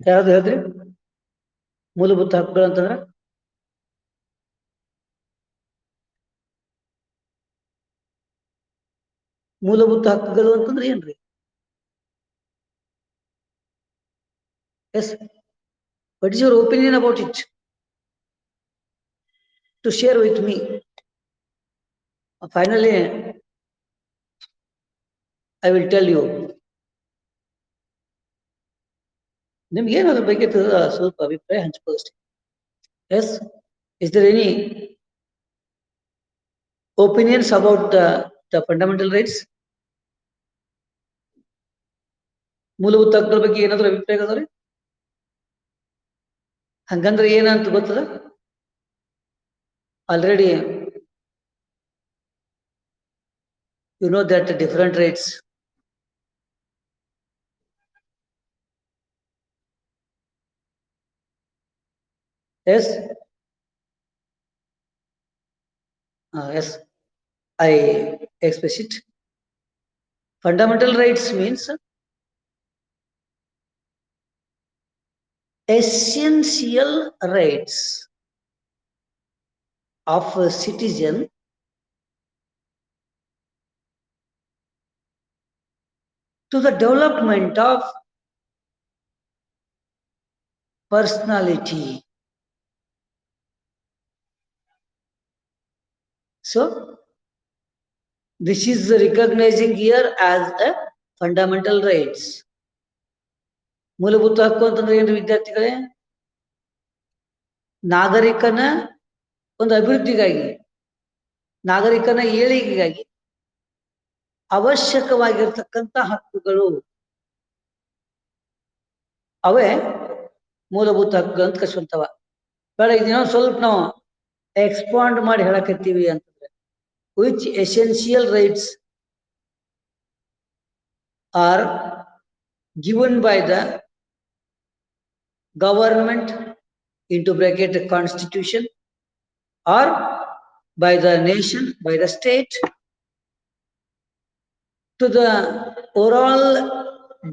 ಯಾವ್ದು ಹೇಳಿದ್ರಿ? ಮೂಲಭೂತ ಹಕ್ಕುಗಳು ಅಂತಂದ್ರೆ ಮೂಲಭೂತ ಹಕ್ಕುಗಳು ಅಂತಂದ್ರೆ ಏನ್ರಿ? Yes, what is your opinion about it to share with me? Finally I will tell you. ನಿಮ್ಗೆ ಏನು ಅದ್ರ ಬಗ್ಗೆ ಸ್ವಲ್ಪ ಅಭಿಪ್ರಾಯ ಹಂಚ್ಕೋದಷ್ಟೇ. Yes, is there any opinions about the fundamental rights? ಮೂಲಭೂತ ಹಕ್ಕುಗಳ ಬಗ್ಗೆ ಏನಾದ್ರು ಅಭಿಪ್ರಾಯ ಅದಾವ್ರಿ? ಹಂಗಂದ್ರೆ ಏನಂತ ಗೊತ್ತದ? Already you know that different rights yes yes, I express it. Fundamental rights means essential rights of a citizen to the development of personality. So this is recognizing here as a fundamental rights. ಮೂಲಭೂತ ಹಕ್ಕು ಅಂತಂದ್ರೆ ಏನು ವಿದ್ಯಾರ್ಥಿಗಳೇ? ನಾಗರಿಕನ ಒಂದು ಅಭಿವೃದ್ಧಿಗಾಗಿ, ನಾಗರಿಕನ ಏಳಿಗೆಗಾಗಿ ಅವಶ್ಯಕವಾಗಿರ್ತಕ್ಕಂಥ ಹಕ್ಕುಗಳು ಅವೇ ಮೂಲಭೂತ ಹಕ್ಕುಗಳು ಅಂತ ಕರ್ಸ್ಕೊಂತವ. ಬೇಡ, ಇದನ್ನ ಸ್ವಲ್ಪ ನಾವು ಎಕ್ಸ್ಪಾಂಡ್ ಮಾಡಿ ಹೇಳಕತ್ತೀವಿ ಅಂತಂದ್ರೆ, which essential rights are given by the government into bracket constitution or by the nation, by the state, to the overall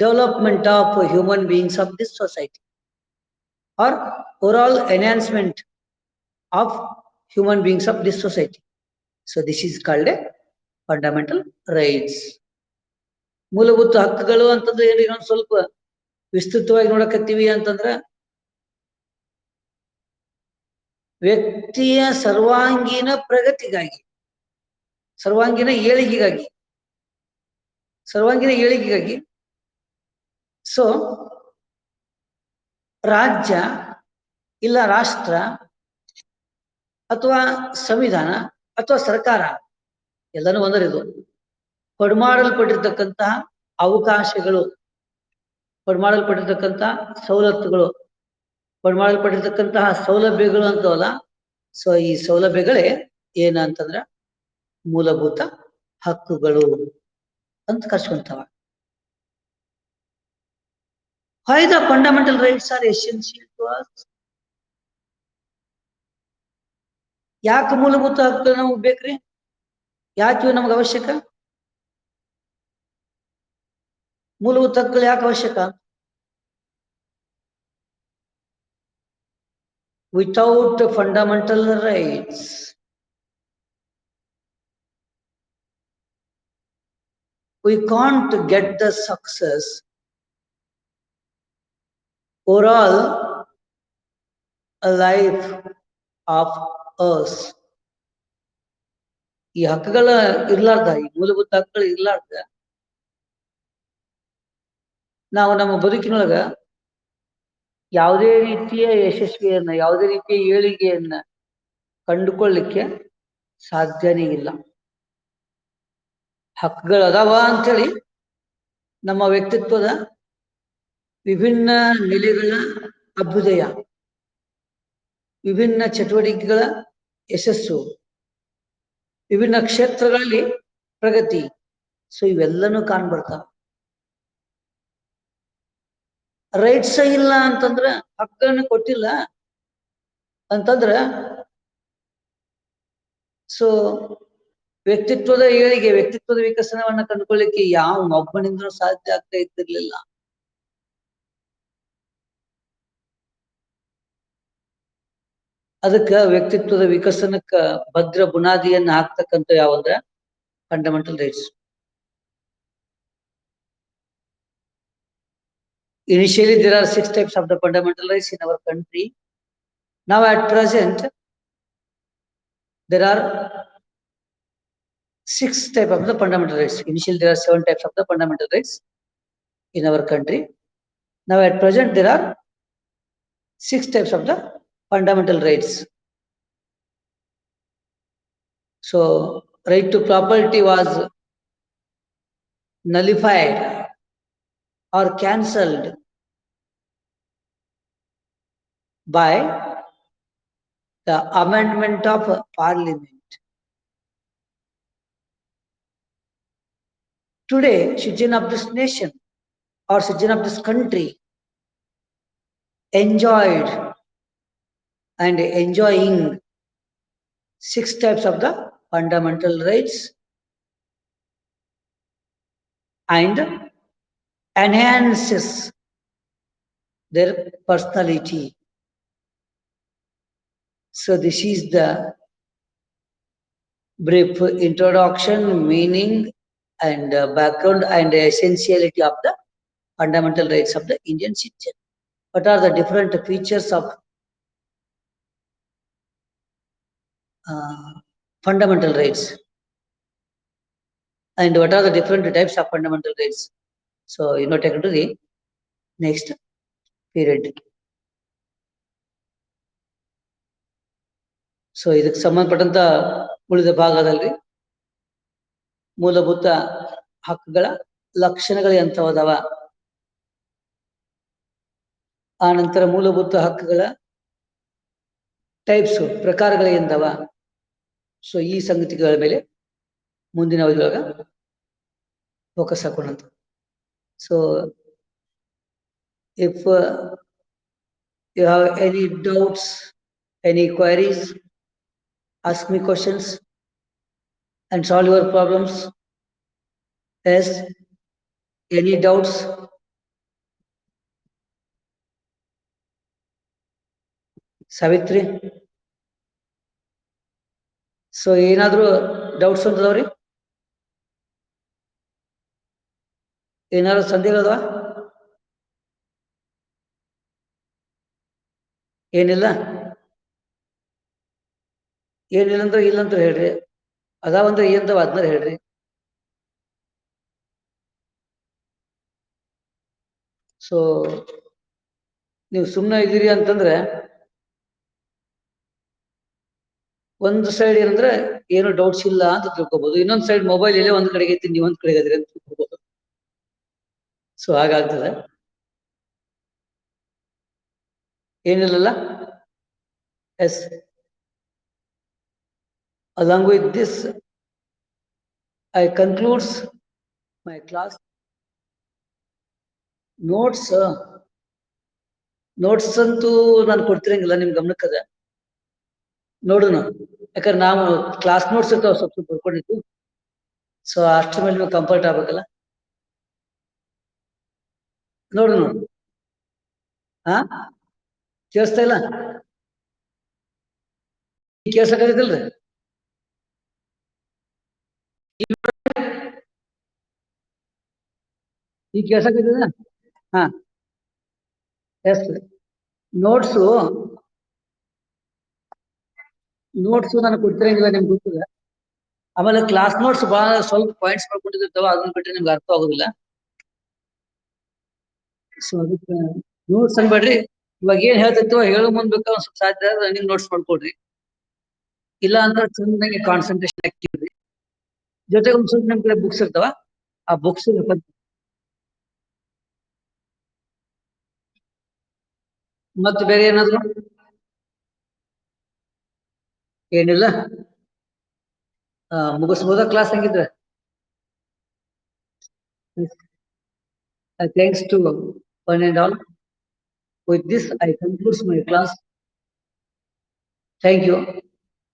development of human beings of this society or overall enhancement of human beings of this society. So this is called a fundamental rights. ಮೂಲಭೂತ ಹಕ್ಕುಗಳು ಅಂತಂದ್ರೆ ಏನು? ಇನ್ನೊಂದು ಸ್ವಲ್ಪ ವಿಸ್ತೃತವಾಗಿ ನೋಡಕತ್ತೀವಿ ಅಂತಂದ್ರೆ, ವ್ಯಕ್ತಿಯ ಸರ್ವಾಂಗೀಣ ಪ್ರಗತಿಗಾಗಿ, ಸರ್ವಾಂಗೀಣ ಏಳಿಗೆಗಾಗಿ, ಸರ್ವಾಂಗೀಣ ಏಳಿಗೆಗಾಗಿ ಸೊ ರಾಜ್ಯ ಇಲ್ಲ ರಾಷ್ಟ್ರ ಅಥವಾ ಸಂವಿಧಾನ ಅಥವಾ ಸರ್ಕಾರ ಎಲ್ಲನೂ ಒಂದರಿದು ಕೊಡಮಾಡಲ್ಪಟ್ಟಿರ್ತಕ್ಕಂತಹ ಅವಕಾಶಗಳು, ಕೊಡಮಾಡಲ್ಪಟ್ಟಿರ್ತಕ್ಕಂತಹ ಸವಲತ್ತುಗಳು, ಕೊಡಮಾಡಲ್ಪಟ್ಟಿರ್ತಕ್ಕಂತಹ ಸೌಲಭ್ಯಗಳು ಅಂತವಲ್ಲ. ಸೊ ಈ ಸೌಲಭ್ಯಗಳೇ ಏನಂತಂದ್ರ ಮೂಲಭೂತ ಹಕ್ಕುಗಳು ಅಂತ ಕರ್ಸ್ಕೊಂತಾವ. Why the fundamental rights are essential to us? ಯಾಕೆ ಮೂಲಭೂತ ಹಕ್ಕುಗಳು ನಮಗೆ ಬೇಕ್ರಿ? ಯಾಕೆ ಇವು ನಮ್ಗೆ ಅವಶ್ಯಕ? ಮೂಲಭೂತ ಹಕ್ಕುಗಳು ಯಾಕೆ ಅವಶ್ಯಕ? Without fundamental rights, we can't get the success overall a life of us. ಈ ಹಕ್ಕುಗಳ ಇರ್ಲಾರ್ದ, ಈ ಮೂಲಭೂತ ಹಕ್ಕುಗಳು ಇರ್ಲಾರ್ದ ನಾವು ನಮ್ಮ ಬದುಕಿನೊಳಗ ಯಾವುದೇ ರೀತಿಯ ಯಶಸ್ವಿಯನ್ನ, ಯಾವುದೇ ರೀತಿಯ ಏಳಿಗೆಯನ್ನ ಕಂಡುಕೊಳ್ಳಿಕ್ಕೆ ಸಾಧ್ಯನೇ ಇಲ್ಲ. ಹಕ್ಕುಗಳು ಅದಾವ ಅಂತೇಳಿ ನಮ್ಮ ವ್ಯಕ್ತಿತ್ವದ ವಿಭಿನ್ನ ನೆಲೆಗಳ ಅಭ್ಯುದಯ, ವಿಭಿನ್ನ ಚಟುವಟಿಕೆಗಳ ಯಶಸ್ಸು, ವಿಭಿನ್ನ ಕ್ಷೇತ್ರಗಳಲ್ಲಿ ಪ್ರಗತಿ, ಸೊ ಇವೆಲ್ಲನೂ ಕಾಣ್ಬರ್ತಾವ. ರೈಟ್ಸ್ ಇಲ್ಲ ಅಂತಂದ್ರ, ಹಕ್ಕನ್ನು ಕೊಟ್ಟಿಲ್ಲ ಅಂತಂದ್ರ, ಸೊ ವ್ಯಕ್ತಿತ್ವದ ಏಳಿಗೆ, ವ್ಯಕ್ತಿತ್ವದ ವಿಕಸನವನ್ನ ಕಂಡುಕೊಳ್ಳಿಕ್ಕೆ ಯಾವ ಒಬ್ಬನಿಂದಲೂ ಸಾಧ್ಯ ಆಗ್ತಾ ಇದ್ದಿರ್ಲಿಲ್ಲ. ಅದಕ್ಕ ವ್ಯಕ್ತಿತ್ವದ ವಿಕಸನಕ್ಕ ಭದ್ರ ಬುನಾದಿಯನ್ನ ಹಾಕ್ತಕ್ಕಂಥ ಯಾವಂದ್ರ fundamental rights. Initially, there are 6 types of the fundamental rights in our country. Now, at present, there are 6 types of the fundamental rights. Initially, there are 7 types of the fundamental rights in our country. Now, at present, there are 6 types of the fundamental rights. So, right to property was nullified or cancelled by the amendment of Parliament. Today, citizen of this nation or citizen of this country enjoyed and enjoying 6 types of the fundamental rights and enhances their personality. So this is the brief introduction, meaning and background and essentiality of the fundamental rights of the Indian citizen. What are the different features of fundamental rights? And what are the different types of fundamental rights? So, take to the next period. So ಇದಕ್ಕೆ ಸಂಬಂಧಪಟ್ಟಂತ ಉಳಿದ ಭಾಗದಲ್ಲಿ ಮೂಲಭೂತ ಹಕ್ಕುಗಳ ಲಕ್ಷಣಗಳು ಎಂಥವದವ, ಆ ನಂತರ ಮೂಲಭೂತ ಹಕ್ಕುಗಳ ಟೈಪ್ಸ್, ಪ್ರಕಾರಗಳು ಎಂದವ. ಸೊ ಈ ಸಂಗತಿಗಳ ಮೇಲೆ ಮುಂದಿನ ಅವಧಿಯೊಳಗ ಫೋಕಸ್ ಹಾಕೋಣಂತ. So if you have any doubts, any queries, ask me questions and solve your problems. Yes, any doubts? Savitri? So ಏನಾದರೂ ಡೌಟ್ಸ್ ಅಂತದವ್ರಿ? ಏನಾದ್ರು ಸಂದೇಹಗಳದವ? ಏನಿಲ್ಲ? ಏನಿಲ್ಲ ಅಂದ್ರೆ ಇಲ್ಲಂತ ಹೇಳ್ರಿ, ಅದಾವಂದ್ರೆ ಏನಂತವ ಅದನ್ನ ಹೇಳ್ರಿ. ಸೊ ನೀವು ಸುಮ್ಮನೆ ಇದ್ದೀರಿ ಅಂತಂದ್ರೆ ಒಂದು ಸೈಡ್ ಏನಂದ್ರೆ ಏನು ಡೌಟ್ಸ್ ಇಲ್ಲ ಅಂತ ತಿಳ್ಕೊಬಹುದು, ಇನ್ನೊಂದು ಸೈಡ್ ಮೊಬೈಲ್ ಇಲ್ಲೇ ಒಂದ್ ಕಡೆಗೆ ಐತಿ, ನೀವ್ ಒಂದ್ ಕಡೆಗೆ ಅದ್ರಿ ಅಂತ ತಿಳ್ಕೊಬಹುದು. ಸೊ ಹಾಗಾಗ್ತದೆ. ಏನಿಲ್ಲಲ್ಲ? Yes. Along with this, I concludes my class. Notes notes ಅಂತೂ ನಾನು ಕೊಡ್ತಿರಂಗಿಲ್ಲ, ನಿಮ್ ಗಮನಕ್ಕದ ನೋಡೋಣ. ಯಾಕಂದ್ರೆ ನಾವು ಕ್ಲಾಸ್ ನೋಟ್ಸ್ ಇರ್ತಾವ ಸ್ವಲ್ಪ ಬರ್ಕೊಂಡಿದ್ದು, ಸೊ ಅಷ್ಟ್ರ ಮೇಲೆ ನೀವು ಕಂಫರ್ಟ್ ಆಗ್ಬೇಕಲ್ಲ. ನೋಡು ಹಾ ಕೇಳಿಸ್ತಾ ಇಲ್ಲ? ಈಗ ಕೇಳ್ಸಕ್ಕಾಗದಿಲ್ರಿ? ಈಗ ಕೇಳ್ಸಕ್ಕಾಗದ? ಹಾ ಎಸ್. ನೋಟ್ಸು ನಾನು ಕೊಡ್ತಿರಂಗಿಲ್ಲ, ನಿಮ್ಗೆ ಗೊತ್ತಿಲ್ಲ. ಆಮೇಲೆ ಕ್ಲಾಸ್ ನೋಟ್ಸ್ ಬಹಳ ಸ್ವಲ್ಪ ಪಾಯಿಂಟ್ಸ್ ಮಾಡ್ಕೊಂಡಿರ್ತಾವ, ಅದನ್ನ ಬಿಟ್ಟರೆ ನಿಮ್ಗೆ ಅರ್ಥ ಆಗೋದಿಲ್ಲ. ಸೊ ಅದಕ್ಕೆ ನೋಟ್ಸ್ ಅನ್ಬೇಡ್ರಿ. ಇವಾಗ ಏನ್ ಹೇಳ್ತಿರ್ತೀವೋ ಹೇಳೋ ಮುಂದ್ ಬೇಕಾ ಒಂದ್ ಸ್ವಲ್ಪ ಸಾಧ್ಯ ರನ್ನಿಂಗ್ ನೋಟ್ಸ್ ಮಾಡ್ಕೊಡ್ರಿ. ಇಲ್ಲ ಅಂತ ಚೆನ್ನಾಗಿ ಕಾನ್ಸಂಟ್ರೇಷನ್ ಹಾಕಿದ್ರಿ. ಜೊತೆಗೆ ಒಂದ್ ಸ್ವಲ್ಪ ನಿಮ್ ಕಡೆ ಬುಕ್ಸ್ ಇರ್ತಾವ, ಆ ಬುಕ್ಸ್ ಮತ್ತೆ ಬೇರೆ ಏನಾದ್ರು ಏನಿಲ್ಲ. ಮುಗಿಸ್ಬೋದ ಕ್ಲಾಸ್ ಹಂಗಿದ್ರೆ? Thanks to one and all. With this, I conclude my class. Thank you.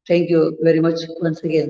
Thank you very much once again.